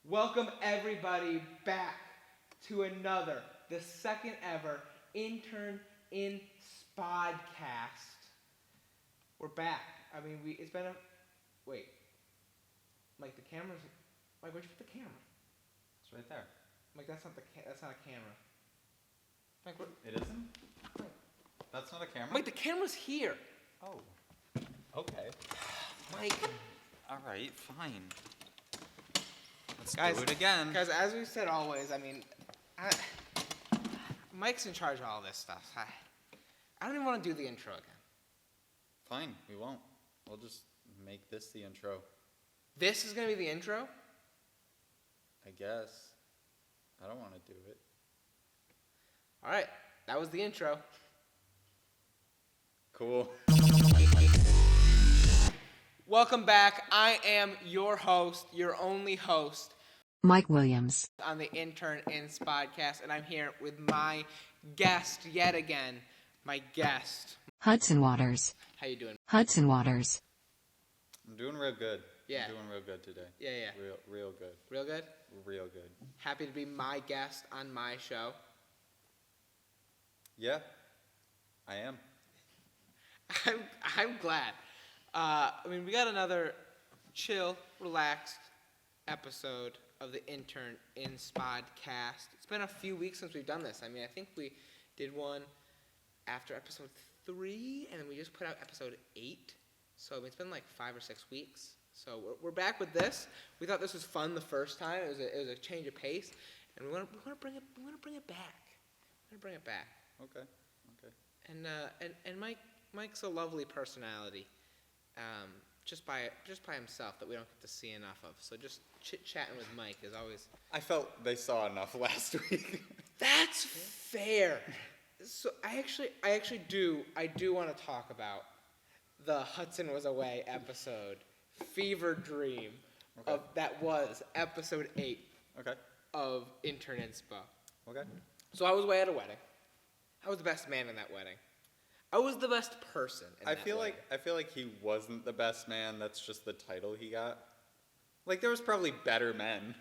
Welcome everybody back to the second ever Intern InsPodcast. We're back. It's been wait. Mike, the camera's, Mike, where'd you put the camera? It's right there. Mike, that's not a camera. Mike, It isn't? That's not a camera? Mike, the camera's here. Oh. Okay. Mike. Alright, fine. Let's Guys, do it again. Guys, as we've said always, Mike's in charge of all this stuff. I don't even want to do the intro again. Fine, we won't. We'll just make this the intro. This is going to be the intro? I guess. I don't want to do it. All right, that was the intro. Cool. Welcome back. I am your host, your only host, Mike Williams, on the Intern InsPodcast, and I'm here with my guest yet again. My guest. Hudson Waters. How you doing? Hudson Waters. I'm doing real good. Yeah. I'm doing real good today. Yeah. Real good. Real good? Real good. Happy to be my guest on my show. Yeah, I am. I'm glad. We got another chill, relaxed episode of the Intern InsPodcast. It's been a few weeks since we've done this. I think we did one after episode 3, and then we just put out episode 8. So it's been like 5 or 6 weeks. So we're back with this. We thought this was fun the first time. It was a change of pace, and we want to bring it back. We're gonna bring it back. Okay. And Mike's a lovely personality. Just by himself that we don't get to see enough of. So just chit-chatting with Mike is always... I felt they saw enough last week. That's fair. So I actually do want to talk about the Hudson Was Away episode, Fever Dream, Okay. that was episode 8 Okay. of Intern Inspo. Okay. So I was away at a wedding. I was the best man in that wedding. I was the best person in that wedding. I feel like he wasn't the best man. That's just the title he got. Like, there was probably better men.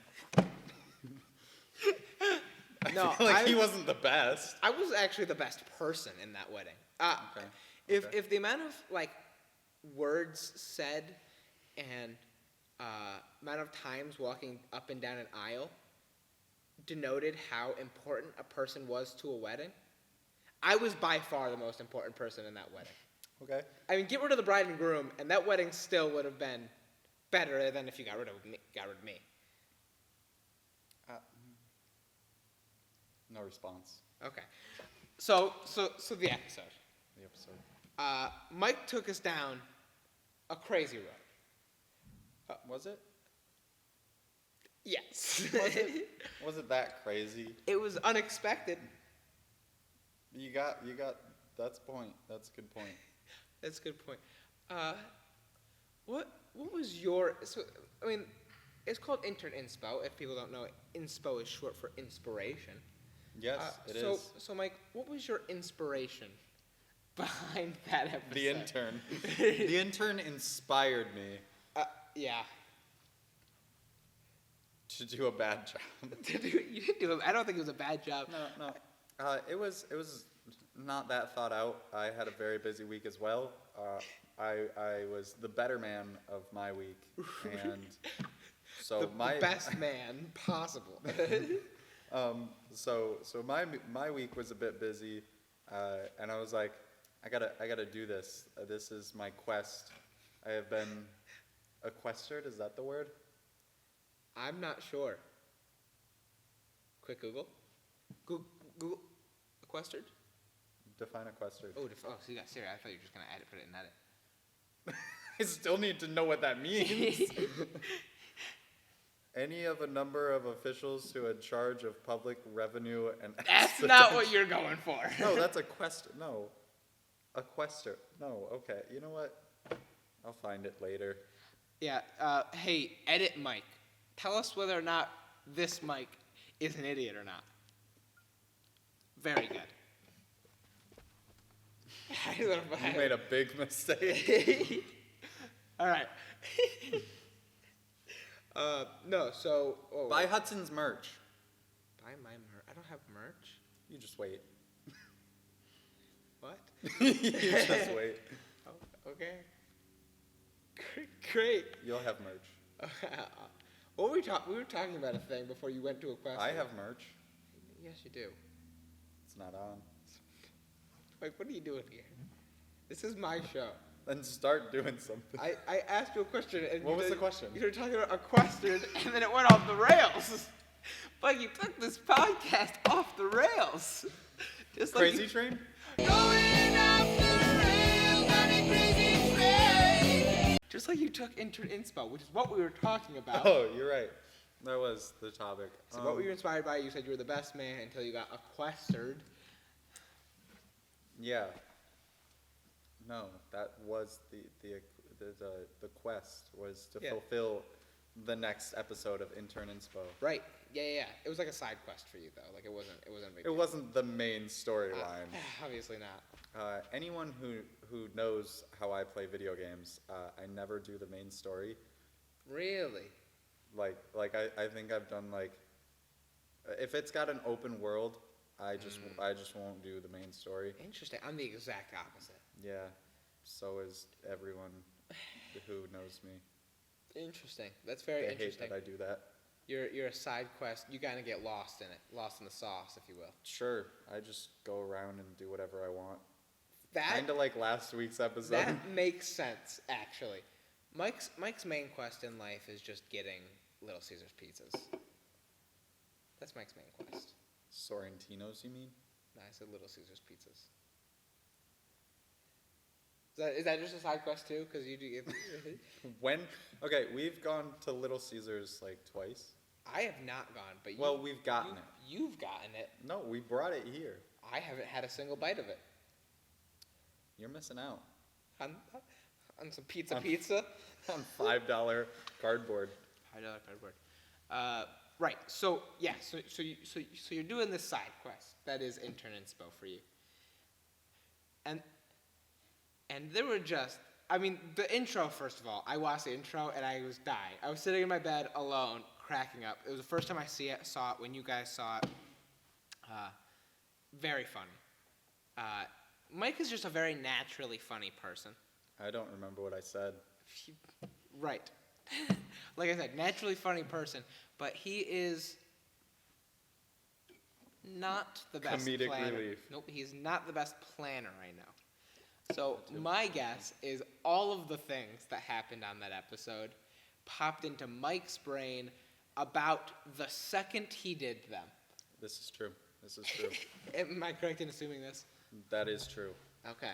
He wasn't the best. I was actually the best person in that wedding. Okay. If the amount of words said and amount of times walking up and down an aisle denoted how important a person was to a wedding, I was by far the most important person in that wedding. Okay. Get rid of the bride and groom, and that wedding still would have been better than if you got rid of me. No response. Okay. So the episode. The episode. Mike took us down a crazy road. Was it? Yes. Was it that crazy? It was unexpected. You got. That's point. That's a good point. That's a good point. What was your? It's called Intern Inspo. If people don't know, Inspo is short for inspiration. Yes, it is. So Mike, what was your inspiration behind that episode? The intern. The intern inspired me. Yeah. To do a bad job. You didn't do it. I don't think it was a bad job. No. It was not that thought out. I had a very busy week as well. I was the better man of my week, and so the best man possible. So my week was a bit busy, and I was like, I gotta do this. This is my quest. I have been equestered. Is that the word? I'm not sure. Quick Google. Google. Equestered? Define equestered. So you got Siri. I thought you were just going to put it in edit. I still need to know what that means. Any of a number of officials who are in charge of public revenue and... That's not what you're going for. No, that's a quest. No. A quester. No, okay. You know what? I'll find it later. Yeah. Hey, edit Mike. Tell us whether or not this Mike is an idiot or not. Very good. You made a big mistake. All right. No, so... Oh, Buy Hudson's merch. Buy my merch? I don't have merch. You just wait. What? You just wait. Oh, okay. Great. You'll have merch. What were we were talking about a thing before you went to a question. I have merch. Yes, you do. It's not on. Like, what are you doing here? This is my show. Then start doing something. I asked you a question, and What was the question? You started talking about a question, and then it went off the rails. But you took this podcast off the rails. Just like Crazy Train? Going off the rails on a crazy train. Just like you took Intern InsPo, which is what we were talking about. Oh, you're right. That was the topic. So what were you inspired by? You said you were the best man until you got sequestered. Yeah. No, that was the quest was to fulfill the next episode of Intern InsPo. Right. Yeah. It was like a side quest for you though. Like it wasn't a big It deal. wasn't the main storyline. Obviously not. Anyone who knows how I play video games, I never do the main story. Really? Like I think I've done like, if it's got an open world, I just won't do the main story. Interesting. I'm the exact opposite. Yeah, so is everyone who knows me. Interesting. That's very They interesting. hate that I do that. You're a side quest. You kind of get lost in it, lost in the sauce, if you will. Sure, I just go around and do whatever I want. That Kind of like last week's episode. that makes sense, actually. Mike's main quest in life is just getting Little Caesars pizzas. That's Mike's main quest. Sorrentinos, you mean? No, I said Little Caesars pizzas. Is that just a side quest too? Because you do get. Okay, we've gone to Little Caesars like twice. I have not gone, but We've gotten it. You've gotten it. No, we brought it here. I haven't had a single bite of it. You're missing out On some pizza. On $5 cardboard. $5 cardboard. Right. So yeah. So you're doing this side quest that is Intern InsPo for you. And there were just, I mean, the intro, first of all, I watched the intro and I was dying. I was sitting in my bed alone, cracking up. It was the first time I saw it when you guys saw it. Very funny. Mike is just a very naturally funny person. I don't remember what I said. Right. Like I said, naturally funny person, but he is not the best Comedic planner. relief. Nope, he's not the best planner right now. So my guess is all of the things that happened on that episode popped into Mike's brain about the second he did them. This is true. Am I correct in assuming this? That is true. Okay.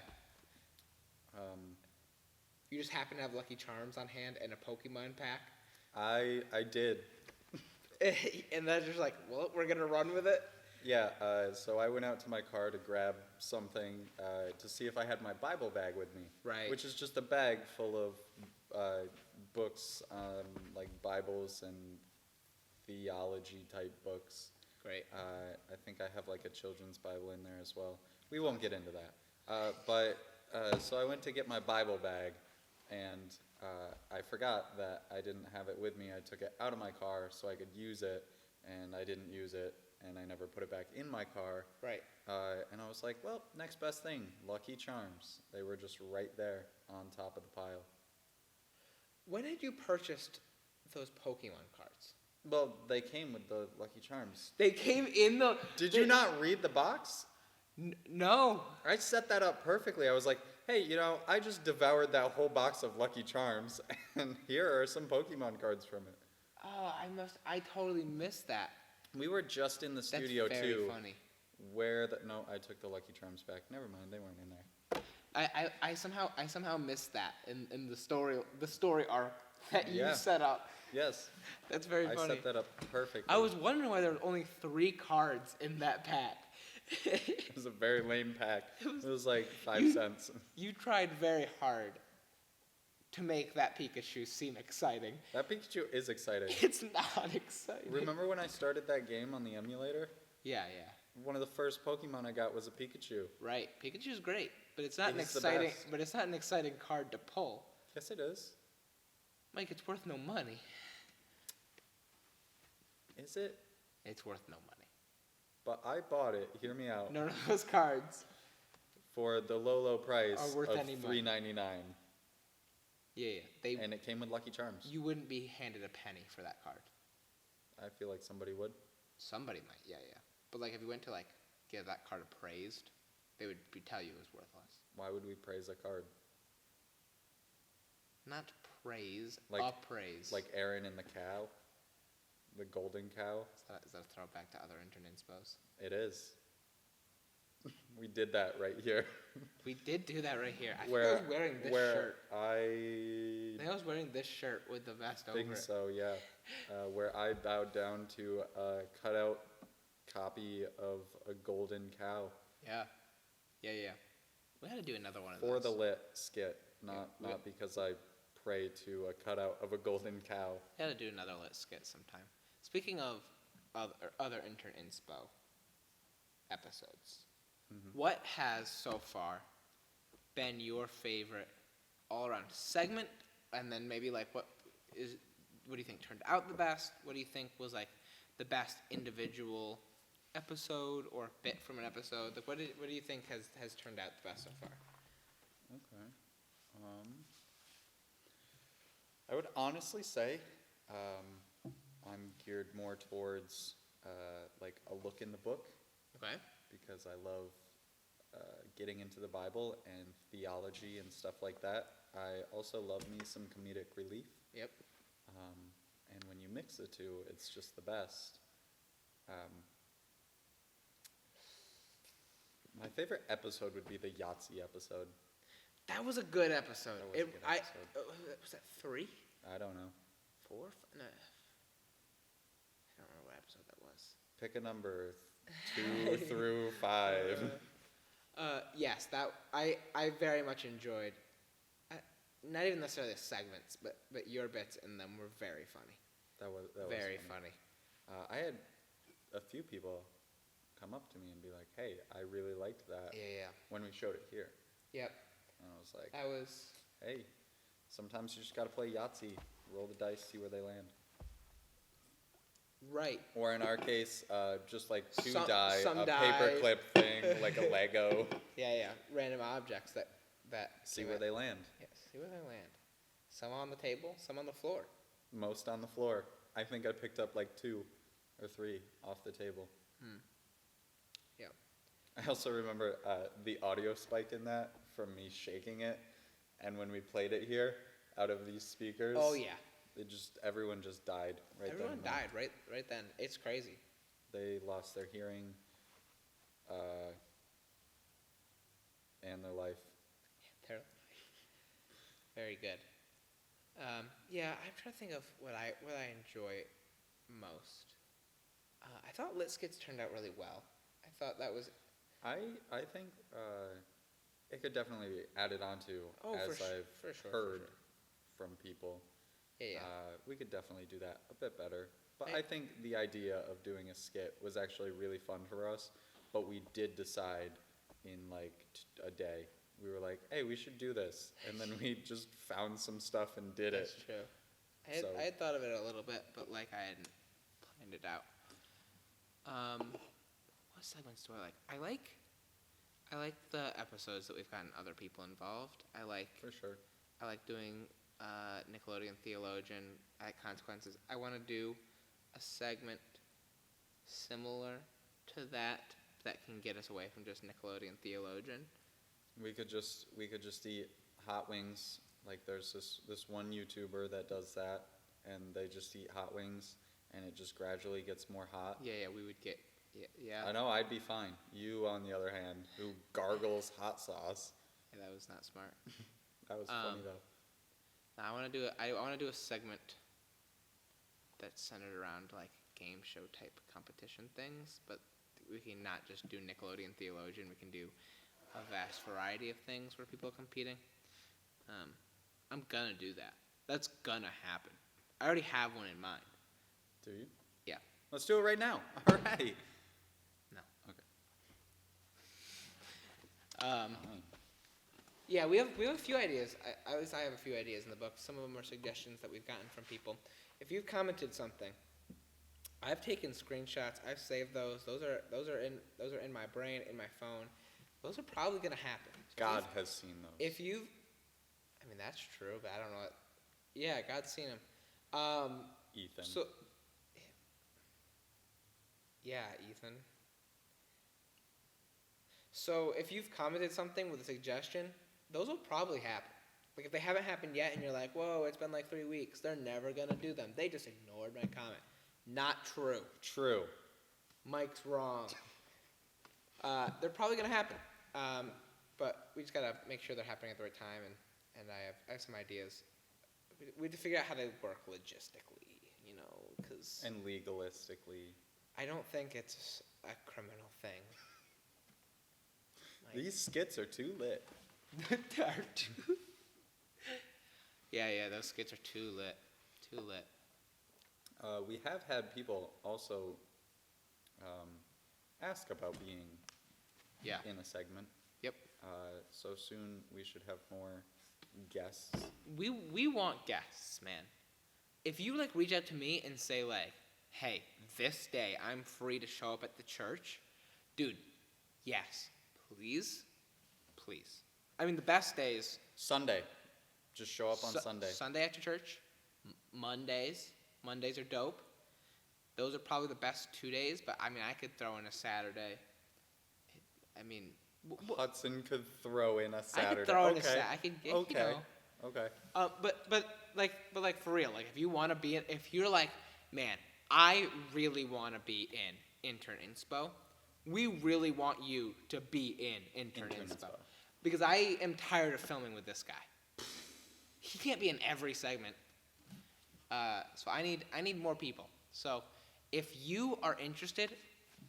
You just happen to have Lucky Charms on hand and a Pokemon pack? I did. And then just like, well, we're going to run with it? Yeah, so I went out to my car to grab something to see if I had my Bible bag with me. Right. Which is just a bag full of books, like Bibles and theology type books. Great. I think I have like a children's Bible in there as well. We won't get into that. So I went to get my Bible bag, and I forgot that I didn't have it with me. I took it out of my car so I could use it, and I didn't use it, and I never put it back in my car. Right. And I was like, well, next best thing, Lucky Charms. They were just right there on top of the pile. When had you purchased those Pokemon cards? Well, they came with the Lucky Charms. They came in the... Did you not read the box? No. I set that up perfectly. I was like, hey, I just devoured that whole box of Lucky Charms, and here are some Pokemon cards from it. Oh, I totally missed that. We were just in the studio, That's very too. funny. No, I took the Lucky Charms back. Never mind, they weren't in there. I somehow missed that in the story arc that you set up. Yes. That's very funny. I set that up perfectly. I was wondering why there were only 3 cards in that pack. It was a very lame pack. It was like 5 cents. You tried very hard to make that Pikachu seem exciting. That Pikachu is exciting. It's not exciting. Remember when I started that game on the emulator? Yeah. One of the first Pokemon I got was a Pikachu. Right. Pikachu's great, but it's not He's the exciting. best. But it's not an exciting card to pull. Yes, it is. Mike, it's worth no money. Is it? It's worth no money. But I bought it. Hear me out. None of those cards For the low price are worth of any money. $3.99, Yeah. and it came with Lucky Charms. You wouldn't be handed a penny for that card. I feel like somebody would. Somebody might, yeah. But like, if you went to like get that card appraised, they would tell you it was worthless. Why would we praise a card? Not praise, Like- appraise. Like Aaron and the cow, the golden cow. Is that a throwback to other Intern Inspos? It is. We did that right here. We did do that right here. I think I was wearing this shirt. I think I was wearing this shirt with the vest over think it. so, yeah. Where I bowed down to a cutout copy of a golden cow Yeah. We had to do another one of for those. the lit skit, not Yeah. because I pray to a cutout of a golden cow. We had to do another lit skit sometime. Speaking of other Intern Inspo episodes, what has so far been your favorite all-around segment? And then maybe like what do you think turned out the best? What do you think was like the best individual episode or bit from an episode? Like what do you think has turned out the best so far? Okay. I would honestly say I'm geared more towards like a look in the book, Okay. because I love getting into the Bible and theology and stuff like that. I also love me some comedic relief. Yep. And when you mix the two, it's just the best. My favorite episode would be the Yahtzee episode. That was a good episode. That was a good episode. Was that 3? I don't know. 4? No. I don't remember what episode that was. Pick a number 2 through 5. Yes, that I very much enjoyed. Not even necessarily the segments, but your bits in them were very funny. That was Very funny. I had a few people come up to me and be like, "Hey, I really liked that." Yeah. When we showed it here, Yep. and I was like, That was. "Hey, sometimes you just gotta play Yahtzee, roll the dice, see where they land." Right. Or in our case, just like two Some die, a die. paperclip thing, like a Lego. Yeah. Random objects that See came where out. they land. Yeah, see where they land. Some on the table, some on the floor. Most on the floor. I think I picked up like 2 or 3 off the table. Yeah. I also remember the audio spike in that from me shaking it, and when we played it here out of these speakers. Oh yeah. Everyone just died right Everyone then. died right then. It's crazy. They lost their hearing, and their life. Terrible. Very good. Yeah, I'm trying to think of what I enjoy most. I thought Lit Skits turned out really well. I thought that was. I think it could definitely be added onto as I've heard from people. Yeah. We could definitely do that a bit better. But I- I think the idea of doing a skit was actually really fun for us. But we did decide in like a day. We were like, "Hey, we should do this," and then we just found some stuff and did That's it. true. So- I had thought of it a little bit, but like I hadn't planned it out. What segments do I like? I like the episodes that we've gotten other people involved. I like For sure. doing Nickelodeon Theologian at Consequences. I want to do a segment similar to that can get us away from just Nickelodeon Theologian. We could just eat hot wings. Like there's this one YouTuber that does that, and they just eat hot wings, and it just gradually gets more hot. Yeah, we would get yeah. I know I'd be fine. You, on the other hand, who gargles hot sauce. Yeah, that was not smart. That was funny though. I want to do a segment that's centered around like game show type competition things, but we can not just do Nickelodeon Theologian. We can do a vast variety of things where people are competing. I'm gonna do that. That's gonna happen. I already have one in mind. Do you? Yeah. Let's do it right now. All right. No. Okay. Yeah, we have a few ideas. At least I have a few ideas in the book. Some of them are suggestions that we've gotten from people. If you've commented something I've taken screenshots. I've saved those. Those are in my brain, in my phone. Those are probably gonna happen. God has seen those. If you, I mean that's true, but I don't know. Yeah, God's seen them. Ethan. So, yeah, Ethan. So if you've commented something with a suggestion, those will probably happen. Like if they haven't happened yet, and you're like, "Whoa, it's been like 3 weeks," they're never gonna do them. They just ignored my comment. Not true. True. Mike's wrong. They're probably gonna happen, but we just gotta make sure they're happening at the right time. And I have some ideas. We have to figure out how to work logistically, because And legalistically. I don't think it's a criminal thing. These skits are too lit. Yeah, those skits are too lit. We have had people also ask about being in a segment. Yep. So soon we should have more guests. We want guests, man. If you reach out to me and say hey, this day I'm free to show up at the church, dude, yes, please. I mean, the best days. Sunday. Just show up on Sunday. Sunday after church. Mondays are dope. Those are probably the best 2 days, but I mean, I could throw in a Saturday. I mean, Hudson could throw in a Saturday. I could throw in a Saturday. I could get, Okay. But for real, if you want to be in, if you're like, man, I really want to be in Intern Inspo, we really want you to be in Intern Inspo. Because I am tired of filming with this guy. He can't be in every segment. So I need more people. So if you are interested,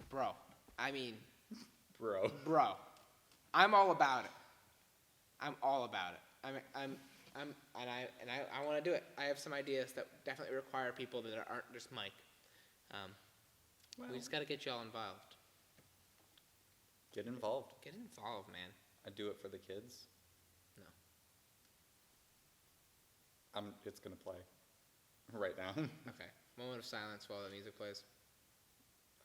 bro, I'm all about it. I'm all about it. I want to do it. I have some ideas that definitely require people that aren't just Mike. We just got to get y'all involved. Get involved. Get involved, man. I do it for the kids. No. It's gonna play right now. Okay. Moment of silence while the music plays.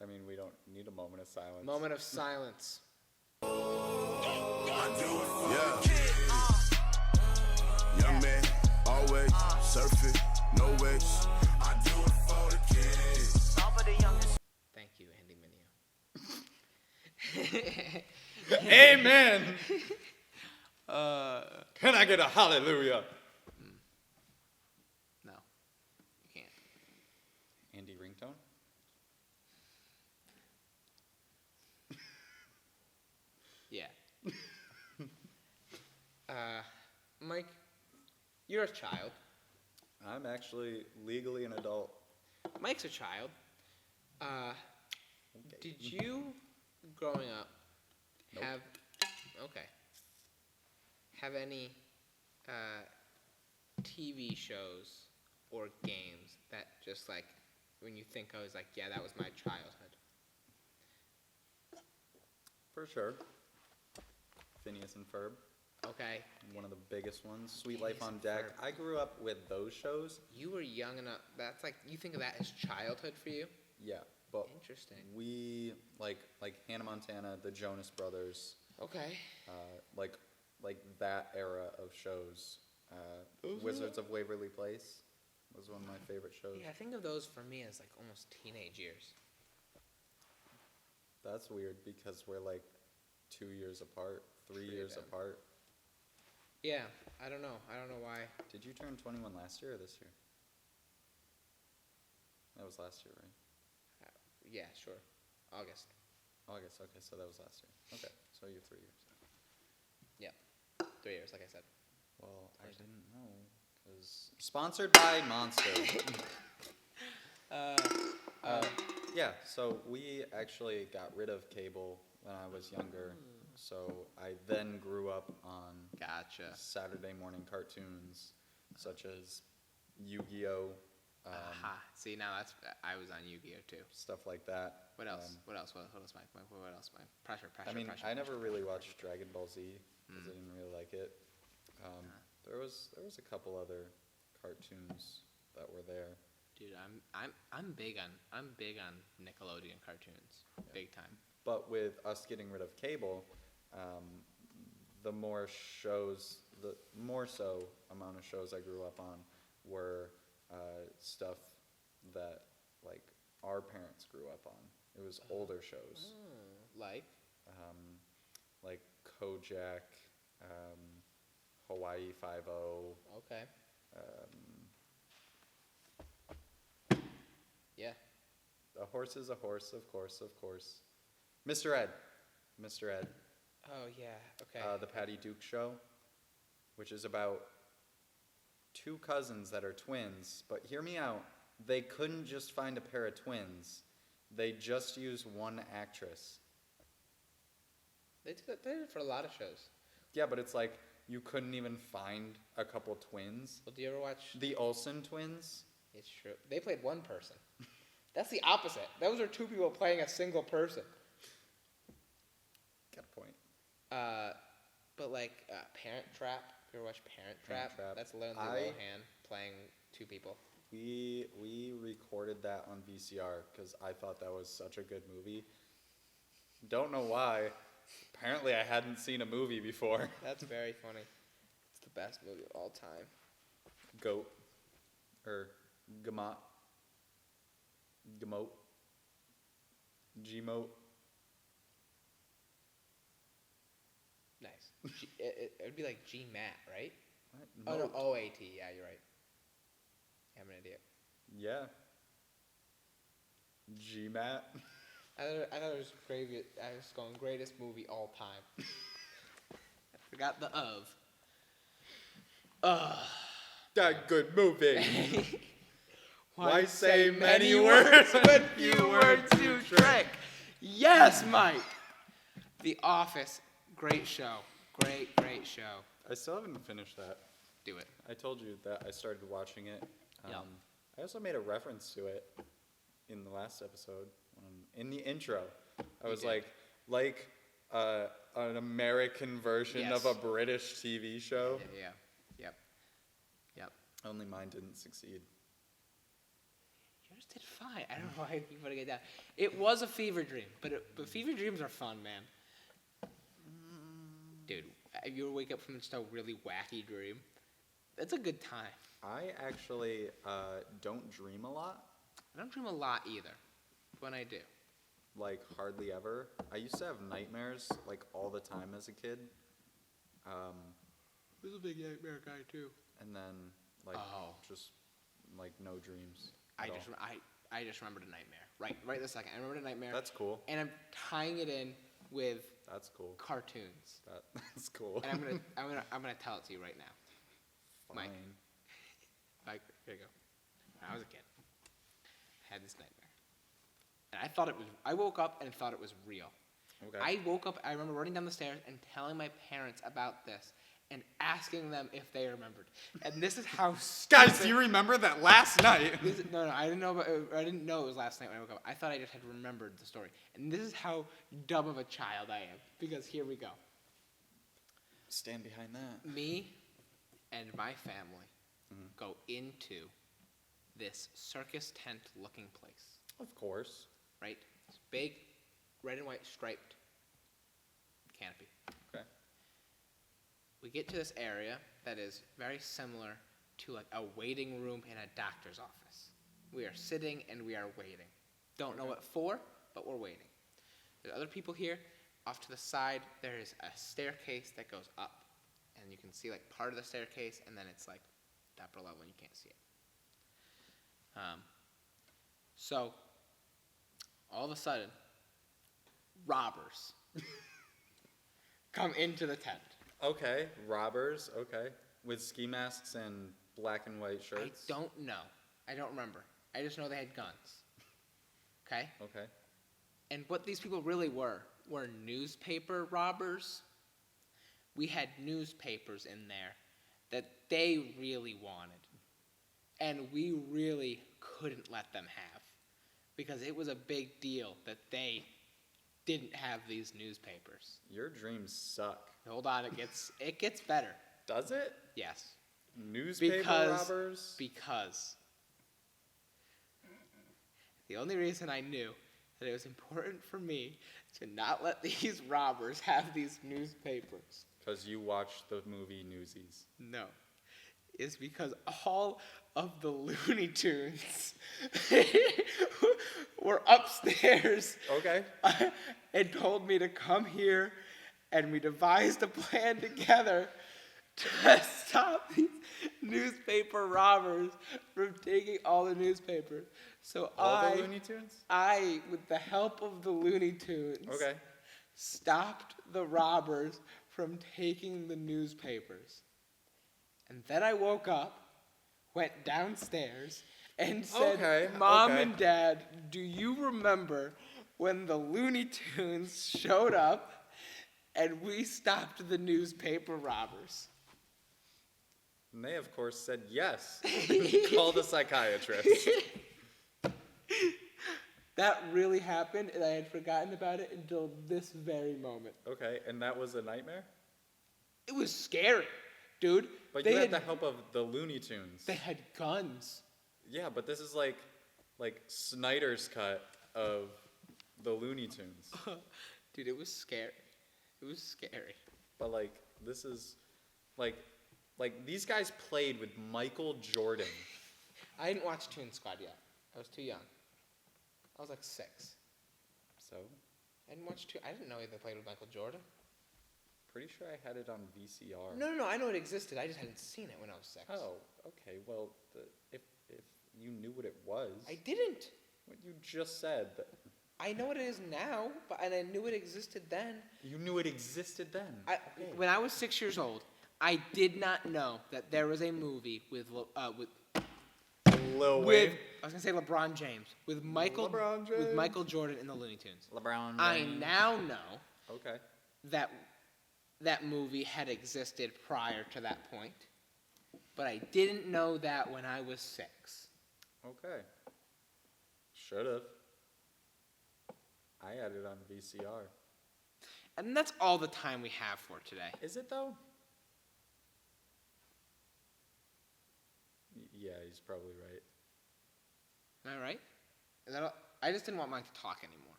I mean, we don't need a moment of silence. Moment of silence. I do it for young man, always surfing, no waves. I do it for the kids. Thank you, Andy Mineo. Amen. Can I get a hallelujah? No, you can't. Andy ringtone? Yeah. Mike, you're a child. I'm actually legally an adult. Mike's a child. Okay. Did you, growing up, Nope. have any TV shows or games that just when you think of, yeah, that was my childhood? For sure. Phineas and Ferb. Okay. One of the biggest ones. Sweet Phineas Life on and Deck. Ferb. I grew up with those shows. You were young enough. That's you think of that as childhood for you? Yeah, but Interesting. we like Hannah Montana, the Jonas Brothers, Okay. like that era of shows. Wizards of Waverly Place was one of my favorite shows. Yeah, I think of those for me as almost teenage years. That's weird because we're 2 years apart, 3 Pretty years bad. apart. Yeah, I don't know. I don't know why. Did you turn 21 last year or this year? That was last year, right? Yeah, sure. August. August, okay, so that was last year. Okay, so you're 3 years. Yeah. 3 years, like I said. Well, I didn't know, because... Sponsored by Monster. Yeah, so we actually got rid of cable when I was younger, so I then grew up on Gotcha. Saturday morning cartoons, such as Yu-Gi-Oh! Aha. See, now I was on Yu-Gi-Oh! Too. Stuff like that. What else? What else, Mike? What else, Mike? Pressure. I mean, pressure. I never really watched Dragon Ball Z because I didn't really like it. There was a couple other cartoons that were there. Dude, I'm big on Nickelodeon cartoons, big time. But with us getting rid of cable, the more so amount of shows I grew up on were stuff that like our parents grew up on. It was older shows, Like, like Kojak, Hawaii Five-O. okay, yeah. A horse is a horse, of course. Mr. Ed. Oh yeah, okay. The Patty Duke Show, which is about two cousins that are twins. But hear me out. They couldn't just find a pair of twins. They just used one actress. They did it for a lot of shows. Yeah, but it's like you couldn't even find a couple twins. Well, do you ever watch? The Olsen twins. It's true. They played one person. That's the opposite. Those are two people playing a single person. Got a point. But like Parent Trap. If you ever watch Parent Trap, that's Lindsay Lohan playing two people. We recorded that on VCR because I thought that was such a good movie. Don't know why. Apparently I hadn't seen a movie before. That's very funny. It's the best movie of all time. Goat. Or Gamot. Gmote. Gmote. Nice. It would be like G-Mat, right? What? Oh, no, Moat. O-A-T. Yeah, you're right. I have an idea. Yeah. GMAT. I thought it was gravy. I was going greatest movie all time. I forgot the of. That good movie. Why say many words when few words do trick? Yes, Mike. The Office, great show. Great show. I still haven't finished that. Do it. I told you that I started watching it. Yeah. I also made a reference to it in the last episode. In the intro, I was did. like an American version of a Yes. British TV show. Yeah. Yep. Only mine didn't succeed. Yours did fine. I don't know why you putting it down. It was a fever dream, but fever dreams are fun, man. Dude, if you wake up from just a really wacky dream, that's a good time. I actually don't dream a lot. I don't dream a lot either. When I do. Like hardly ever. I used to have nightmares like all the time as a kid. I was a big nightmare guy too. And then just like no dreams. I at all. just remembered a nightmare. Right this second. I remembered a nightmare. That's cool. And I'm tying it in with That's cool. cartoons. That's cool. And I'm gonna tell it to you right now. Fine. Mike, here you go. When I was a kid, I had this nightmare. And I woke up and thought it was real. Okay. I woke up, I remember running down the stairs and telling my parents about this and asking them if they remembered. And this is how stupid. Guys, do you remember that last night? No, I didn't know I didn't know it was last night when I woke up. I thought I just had remembered the story. And this is how dumb of a child I am. Because here we go. Stand behind that. Me and my family go into this circus tent looking place. Of course. Right? It's big, red and white striped canopy. Okay. We get to this area that is very similar to like a waiting room in a doctor's office. We are sitting and we are waiting. Don't know what for, but we're waiting. There's other people here. Off to the side, there is a staircase that goes up. And you can see like part of the staircase, and then it's like the upper level and you can't see it. So, all of a sudden, robbers come into the tent. Okay. Robbers. Okay. With ski masks and black and white shirts. I don't know. I don't remember. I just know they had guns. Okay? Okay. And what these people really were newspaper robbers. We had newspapers in there that they really wanted. And we really couldn't let them have. Because it was a big deal that they didn't have these newspapers. Your dreams suck. Hold on, it gets better. Does it? Yes. Newspaper robbers? Because The only reason I knew that it was important for me to not let these robbers have these newspapers, Because you watched the movie Newsies. no, is because all of the Looney Tunes were upstairs Okay. and told me to come here, and we devised a plan together to stop these newspaper robbers from taking all the newspapers. So All the Looney Tunes? I, with the help of the Looney Tunes, Okay. stopped the robbers from taking the newspapers. And then I woke up, went downstairs, and said, Okay, Mom okay. and Dad, do you remember when the Looney Tunes showed up and we stopped the newspaper robbers? And they, of course, said yes. Call the psychiatrist. That really happened, and I had forgotten about it until this very moment. Okay, and that was a nightmare? It was scary, dude. But they you had the help of the Looney Tunes. They had guns. Yeah, but this is like Snyder's cut of the Looney Tunes. Dude, it was scary. It was scary. But like this is like these guys played with Michael Jordan. I didn't watch Toon Squad yet. I was too young. I was like 6. So, I didn't know they played with Michael Jordan. pretty sure I had it on VCR. No, I know it existed. I just hadn't seen it when I was 6. Oh, okay. Well, if you knew what it was, I didn't. what you just said, I know what it is now, and I knew it existed then. you knew it existed then. Okay. When I was 6 years old, I did not know that there was a movie with Lil Wayne. I was gonna say LeBron James with LeBron James. with Michael Jordan in the Looney Tunes. LeBron I James. now know Okay. that that movie had existed prior to that point, but I didn't know that when I was 6. Okay. Should've. I had it on VCR. And that's all the time we have for today. Is it though? Yeah, he's probably right. Am I right? Is that all? I just didn't want Mike to talk anymore.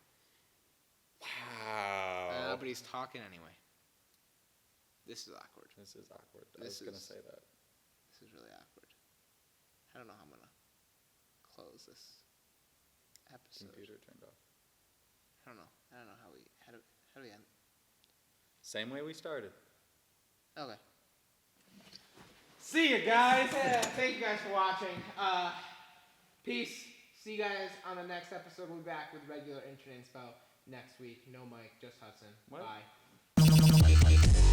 Wow. But he's talking anyway. This is awkward. This is awkward. I This was gonna is- say that. This is really awkward. I don't know how I'm gonna close this episode. Computer turned off. I don't know. How do we end? Same way we started. Okay. See you guys. Thank you guys for watching. Peace. See you guys on the next episode. We'll be back with regular Intern Inspo next week. No Mike, just Hudson. What? Bye.